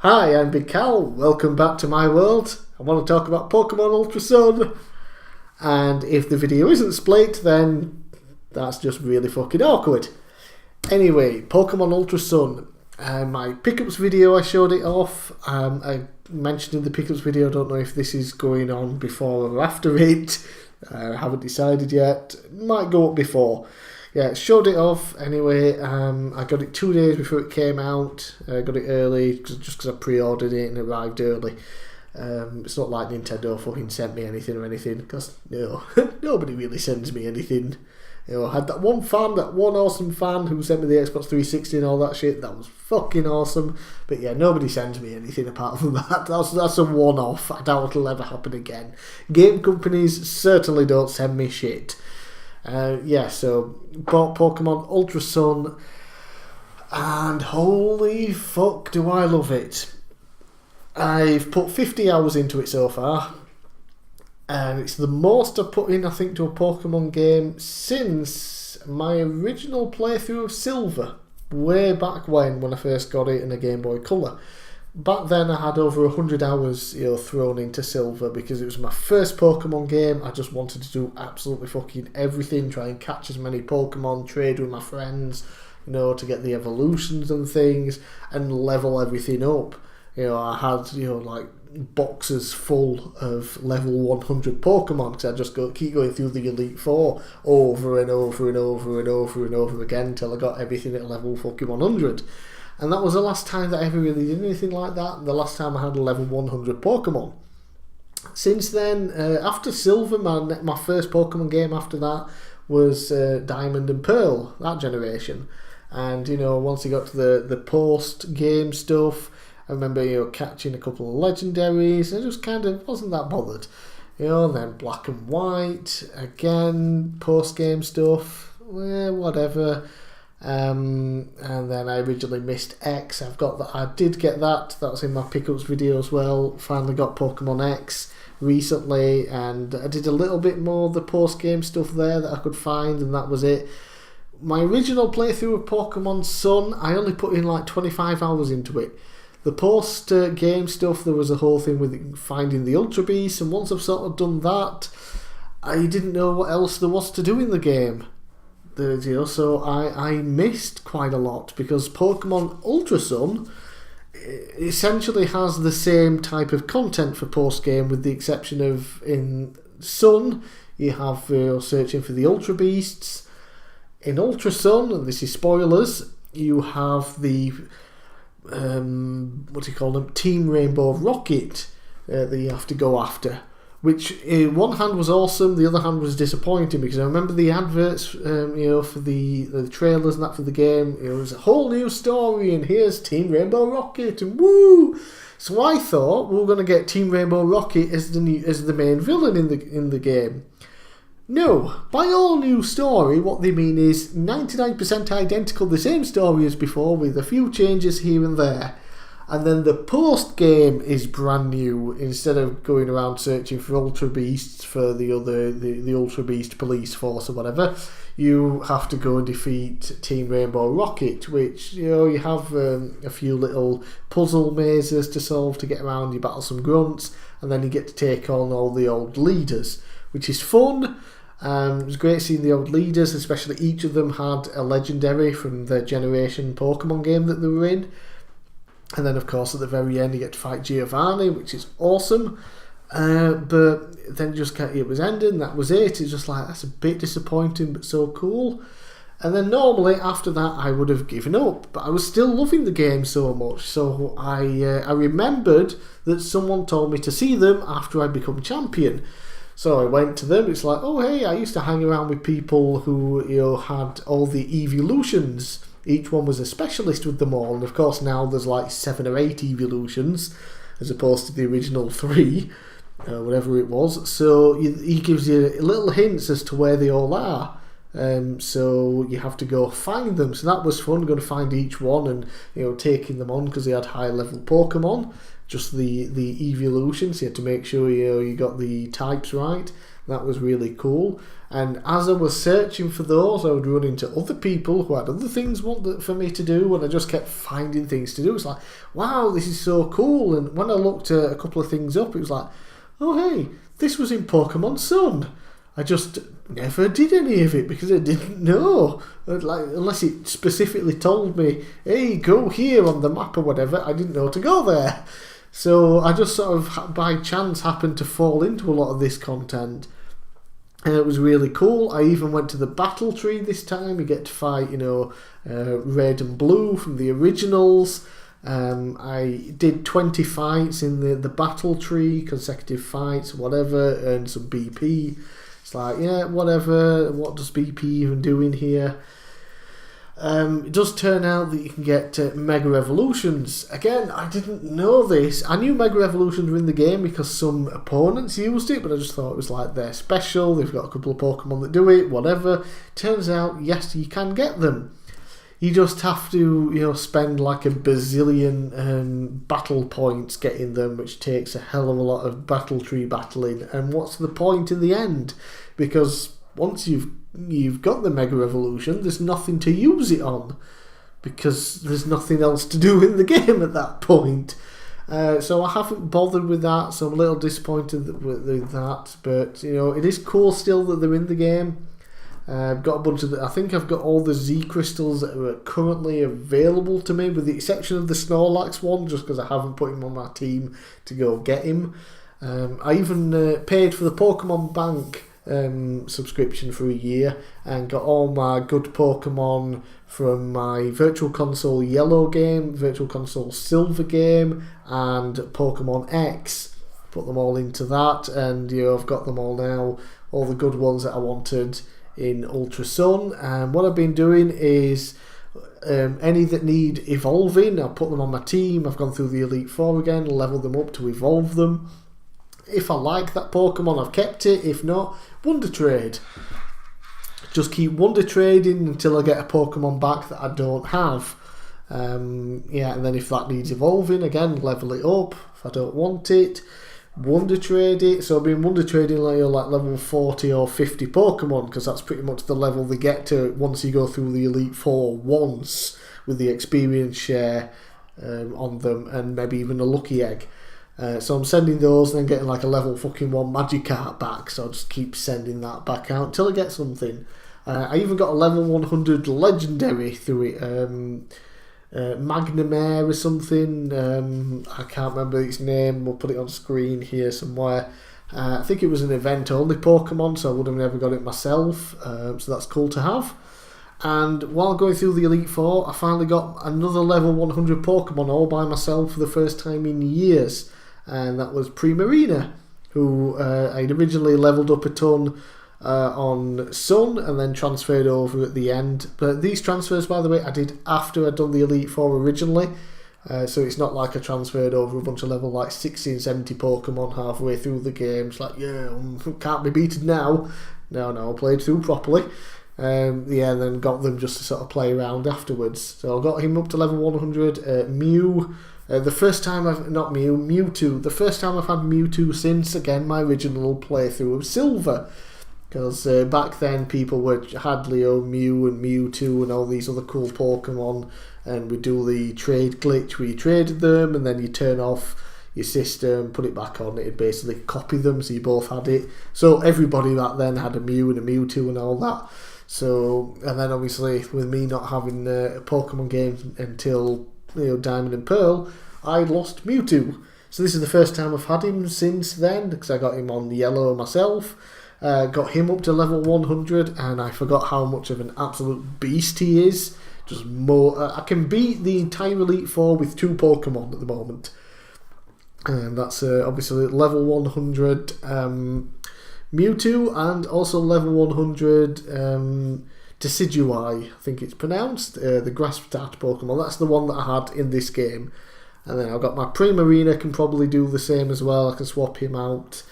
Hi, I'm bigcal. Welcome back to my world. I want to talk about Pokemon Ultra Sun. And if the video isn't split, then that's just really fucking awkward. Anyway, Pokemon Ultra Sun. My pickups video, I showed it off. I mentioned in the pickups video, I don't know if this is going on before or after it. I haven't decided yet. Might go up before. Yeah, showed it off anyway. I got it 2 days before it came out. I got it early just because I pre-ordered it and it arrived early. It's not like Nintendo fucking sent me anything or anything, because no, nobody really sends me anything. You know, I had that one awesome fan who sent me the Xbox 360 and all that shit. That was fucking awesome. But yeah, nobody sends me anything apart from that. That's a one-off. I doubt it'll ever happen again. Game companies certainly don't send me shit. So bought Pokemon Ultra Sun, and holy fuck do I love it. I've put 50 hours into it so far, and it's the most I've put in, I think, to a Pokemon game since my original playthrough of Silver, way back when I first got it in a Game Boy Color. Back then I had over 100 hours thrown into Silver because it was my first Pokemon game. I just wanted to do absolutely fucking everything, try and catch as many Pokemon, trade with my friends, to get the evolutions and things, and level everything up. I had, like boxes full of level 100 Pokemon because I just keep going through the Elite Four over and over and over and over and over again until I got everything at level fucking 100. And that was the last time that I ever really did anything like that. The last time I had a level 100 Pokemon. Since then, after Silver, my first Pokemon game after that was Diamond and Pearl, that generation. And, once you got to the post-game stuff, I remember, catching a couple of legendaries. I just kind of wasn't that bothered. And then Black and White, again, post-game stuff, whatever. And then I originally missed X. I did get that. That was in my pickups video as well. Finally got Pokemon X recently, and I did a little bit more of the post-game stuff there that I could find, and that was it. My original playthrough of Pokemon Sun, I only put in like 25 hours into it. The post-game stuff, there was a whole thing with finding the Ultra Beast, and once I've sort of done that, I didn't know what else there was to do in the game. So I missed quite a lot because Pokemon Ultra Sun essentially has the same type of content for post-game, with the exception of in Sun you have searching for the Ultra Beasts. In Ultra Sun, and this is spoilers, you have the Team Rainbow Rocket that you have to go after, which in one hand was awesome, the other hand was disappointing, because I remember the adverts, for the trailers and that for the game, it was a whole new story, and here's Team Rainbow Rocket, and woo! So I thought we were going to get Team Rainbow Rocket as the main villain in the game. No, by all new story, what they mean is 99% identical, the same story as before, with a few changes here and there. And then the post-game is brand new. Instead of going around searching for Ultra Beasts for the Ultra Beast Police Force or whatever, you have to go and defeat Team Rainbow Rocket, which, you have a few little puzzle mazes to solve to get around, you battle some grunts, and then you get to take on all the old leaders, which is fun. It was great seeing the old leaders, especially each of them had a legendary from their generation Pokemon game that they were in. And then, of course, at the very end, you get to fight Giovanni, which is awesome. But then it was ending, that was it. It's just like, that's a bit disappointing, but so cool. And then normally, after that, I would have given up. But I was still loving the game so much. So I remembered that someone told me to see them after I'd become champion. So I went to them. It's like, oh, hey, I used to hang around with people who had all the evolutions. Each one was a specialist with them all, and of course now there's like 7 or 8 evolutions as opposed to the original 3, whatever it was. So he gives you little hints as to where they all are. So you have to go find them. So that was fun, going to find each one and taking them on because they had high level Pokemon. Just the evolutions, you had to make sure you got the types right. That was really cool. And as I was searching for those, I would run into other people who had other things for me to do, and I just kept finding things to do. It's like, wow, this is so cool. And when I looked a couple of things up, it was like, oh hey, this was in Pokemon Sun. I just never did any of it because I didn't know. Like, unless it specifically told me, hey, go here on the map or whatever, I didn't know to go there. So I just sort of, by chance, happened to fall into a lot of this content. And it was really cool. I even went to the battle tree this time. You get to fight, Red and Blue from the originals. I did 20 fights in the battle tree, consecutive fights, whatever, earned some BP. It's like, yeah, whatever, what does BP even do in here? It does turn out that you can get Mega Evolutions. Again, I didn't know this. I knew Mega Evolutions were in the game because some opponents used it, but I just thought it was like they're special, they've got a couple of Pokemon that do it, whatever. Turns out, yes, you can get them. You just have to, spend like a bazillion battle points getting them, which takes a hell of a lot of battle tree battling. And what's the point in the end? Because once you've got the Mega Evolution, there's nothing to use it on, because there's nothing else to do in the game at that point. So I haven't bothered with that, so I'm a little disappointed with that. But, it is cool still that they're in the game. I've got a bunch of I think I've got all the Z crystals that are currently available to me, with the exception of the Snorlax one, just because I haven't put him on my team to go get him. I even paid for the Pokemon Bank subscription for a year and got all my good Pokemon from my Virtual Console Yellow game, Virtual Console Silver game, and Pokemon X. Put them all into that, and I've got them all now, all the good ones that I wanted in Ultra Sun. And what I've been doing is any that need evolving, I'll put them on my team. I've gone through the Elite Four again, leveled them up to evolve them. If I like that Pokemon, I've kept it. If not, Wonder Trade. Just keep Wonder Trading until I get a Pokemon back that I don't have. And then if that needs evolving, again, level it up. If I don't want it, Wonder Trade it. So I've been Wonder Trading like level 40 or 50 Pokemon, because that's pretty much the level they get to once you go through the Elite Four once, with the experience share on them, and maybe even a lucky egg. So I'm sending those and then getting like a level fucking 1 Magikarp back, so I'll just keep sending that back out until I get something. I even got a level 100 legendary through it, Magnamair or something. I can't remember its name. We'll put it on screen here somewhere. I think it was an event only Pokemon, so I would have never got it myself, so that's cool to have. And while going through the Elite Four, I finally got another level 100 Pokemon all by myself for the first time in years, and that was Primarina, who I'd originally leveled up a ton on Sun and then transferred over at the end. But these transfers, by the way, I did after I'd done the Elite Four originally, so it's not like I transferred over a bunch of level like 60 and 70 Pokemon halfway through the game. It's like, can't be beaten now. No, I played through properly. And then got them just to sort of play around afterwards. So I got him up to level 100. Mew, the first time Mewtwo. The first time I've had Mewtwo since, again, my original playthrough of Silver. Because back then people had Leo, Mew and Mewtwo and all these other cool Pokemon, and we do the trade glitch where you traded them and then you turn off your system, put it back on, it'd basically copy them, so you both had it. So everybody back then had a Mew and a Mewtwo and all that. So, and then obviously with me not having a Pokemon game until Diamond and Pearl, I lost Mewtwo. So this is the first time I've had him since then, because I got him on Yellow myself. Got him up to level 100, and I forgot how much of an absolute beast he is. Just more, I can beat the entire Elite Four with 2 Pokemon at the moment. And that's obviously level 100 Mewtwo, and also level 100 Decidueye, I think it's pronounced, the grass stat Pokemon. That's the one that I had in this game. And then I've got my Primarina, can probably do the same as well. I can swap him out.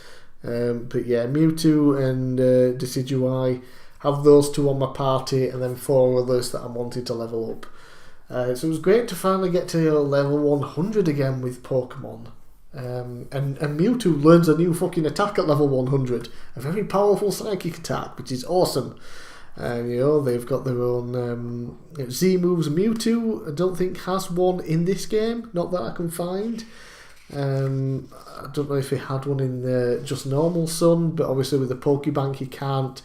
But yeah, Mewtwo and Decidueye, have those 2 on my party, and then 4 others that I wanted to level up. So it was great to finally get to level 100 again with Pokemon. And Mewtwo learns a new fucking attack at level 100, a very powerful psychic attack, which is awesome. They've got their own Z moves. Mewtwo, I don't think has one in this game, not that I can find. I don't know if he had one in just normal Sun, but obviously with the Pokebank you can't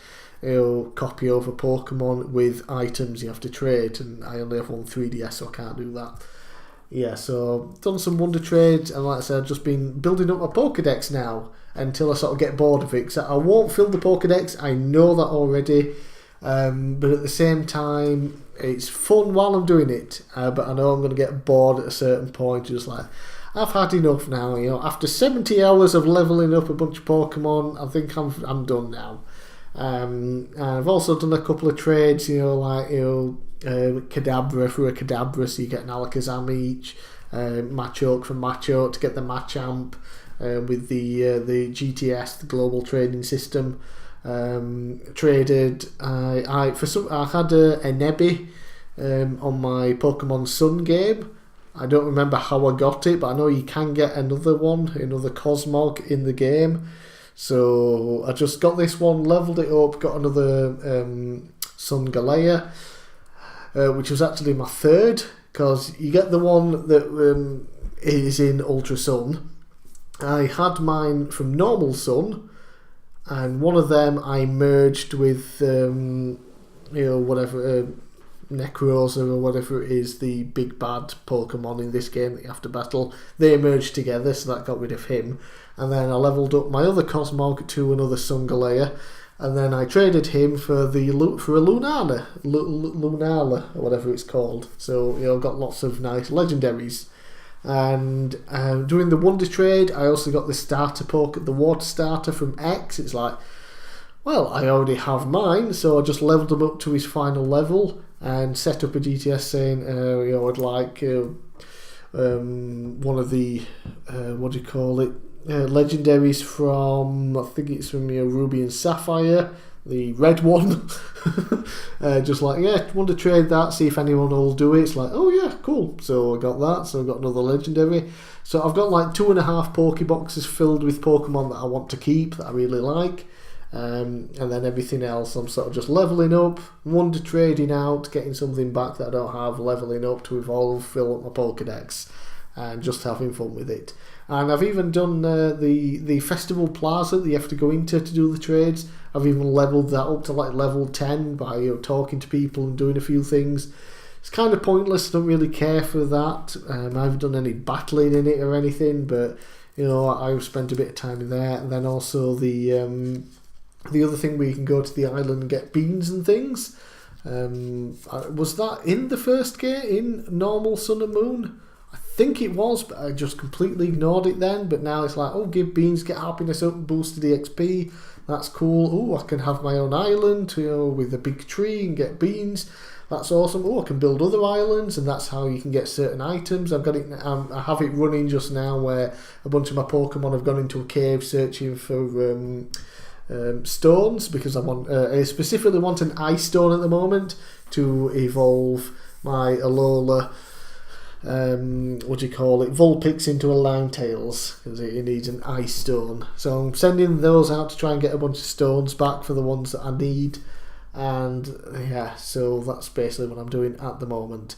copy over Pokemon with items, you have to trade, and I only have one 3DS, so I can't do that. Yeah, so done some wonder trades, and like I said, I've just been building up my Pokedex now until I sort of get bored of it, because I won't fill the Pokedex, I know that already, but at the same time it's fun while I'm doing it, but I know I'm going to get bored at a certain point, just like, I've had enough now, after 70 hours of leveling up a bunch of Pokemon, I think I'm done now. And I've also done a couple of trades, Kadabra for a Kadabra, so you get an Alakazam each, Machoke for Machoke to get the Machamp, with the GTS, the Global Trading System. Traded, I had a Nebby on my Pokemon Sun game. I don't remember how I got it, but I know you can get another one, another Cosmog in the game. So I just got this one, leveled it up, got another Sun Galea, which was actually my third, because you get the one that is in Ultra Sun. I had mine from normal Sun, and one of them I merged with whatever Necroza or whatever it is, the big bad Pokemon in this game that you have to battle. They merged together, so that got rid of him. And then I levelled up my other Cosmog to another Sun Galea, and then I traded him for a Lunala, or whatever it's called. So I've got lots of nice legendaries. And doing the wonder trade, I also got the starter the water starter from X. It's like, well, I already have mine, so I just leveled him up to his final level and set up a GTS saying, I'd like one of the legendaries from, I think it's from Ruby and Sapphire, the red one. Just like, want to trade that, see if anyone will do it. It's like, oh yeah, cool. So I got that, so I got another legendary. So I've got like 2.5 Pokeboxes filled with Pokemon that I want to keep, that I really like. And then everything else I'm sort of just levelling up, wonder trading out, getting something back that I don't have, levelling up to evolve, fill up my Pokedex, and just having fun with it. And I've even done the Festival Plaza that you have to go into to do the trades. I've even levelled that up to like level 10 by talking to people and doing a few things. It's kind of pointless, I don't really care for that. I haven't done any battling in it or anything, but I've spent a bit of time in there. And then also the other thing where you can go to the island and get beans and things. Was that in the first game, in normal Sun and Moon? I think it was, but I just completely ignored it then. But now it's like, oh, give beans, get happiness up, boost the XP. That's cool. Oh, I can have my own island, with a big tree and get beans. That's awesome. Oh, I can build other islands, and that's how you can get certain items. I've got it. I have it running just now, where a bunch of my Pokemon have gone into a cave searching for stones, because I specifically want an ice stone at the moment to evolve my Alola. Vulpix into a Ninetales, because it needs an ice stone. So I'm sending those out to try and get a bunch of stones back for the ones that I need. And yeah, so that's basically what I'm doing at the moment.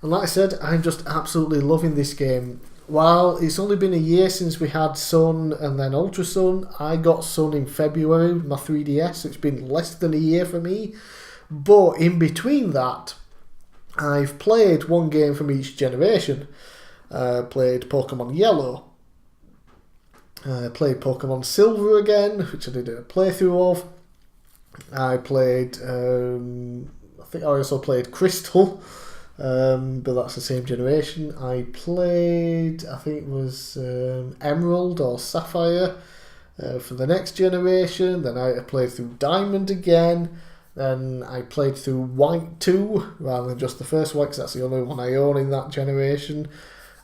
And like I said, I'm just absolutely loving this game. While it's only been a year since we had Sun and then Ultra Sun, I got Sun in February with my 3DS, so it's been less than a year for me. But in between that, I've played one game from each generation. Played Pokemon Yellow. Played Pokemon Silver again, which I did a playthrough of. I played, I think I also played Crystal, but that's the same generation. I played, I think it was Emerald or Sapphire for the next generation. Then I played through Diamond again. Then I played through White 2 rather than just the first White, because that's the only one I own in that generation.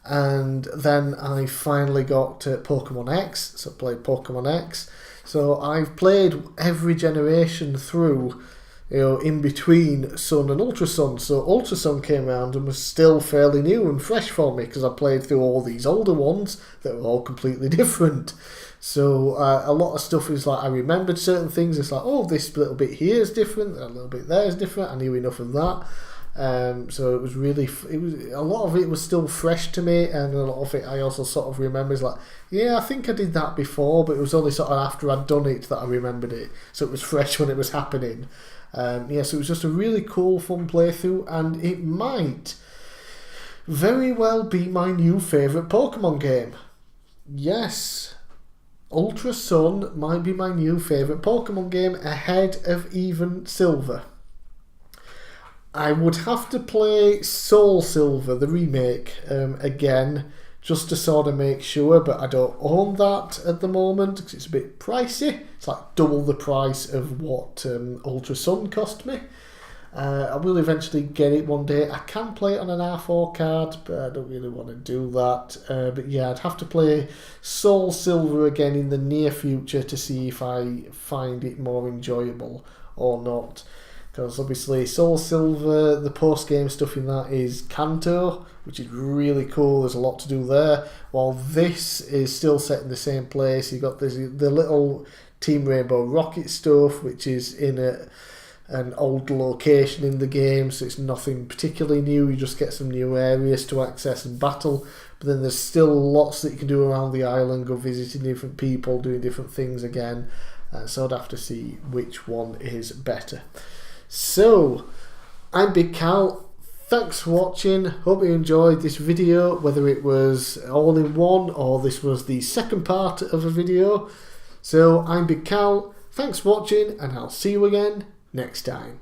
And then I finally got to Pokemon X, so I played Pokemon X. So I've played every generation through in between Sun and Ultra Sun. So Ultra Sun came around and was still fairly new and fresh for me because I played through all these older ones that were all completely different. So a lot of stuff is like I remembered certain things. It's like, oh, this little bit here is different, a little bit there is different. I knew enough of that. So it was a lot of it was still fresh to me, and a lot of it I also sort of remember is like, yeah, I think I did that before, but it was only sort of after I'd done it that I remembered it. So it was fresh when it was happening. So it was just a really cool, fun playthrough, and it might very well be my new favourite Pokemon game. Yes, Ultra Sun might be my new favourite Pokemon game, ahead of even Silver. I would have to play Soul Silver, the remake, again, just to sort of make sure, but I don't own that at the moment because it's a bit pricey. It's like double the price of what Ultra Sun cost me. I will eventually get it one day. I can play it on an R4 card, but I don't really want to do that. But yeah, I'd have to play Soul Silver again in the near future to see if I find it more enjoyable or not. Because obviously Soul Silver, the post-game stuff in that is Kanto, which is really cool. There's a lot to do there. While this is still set in the same place. You've got the little Team Rainbow Rocket stuff, which is in an old location in the game, so it's nothing particularly new. You just get some new areas to access and battle. But then there's still lots that you can do around the island, go visiting different people, doing different things again. So I'd have to see which one is better. So, I'm bigcal. Thanks for watching. Hope you enjoyed this video, whether it was all in one or this was the second part of a video. So, I'm bigcal. Thanks for watching, and I'll see you again next time.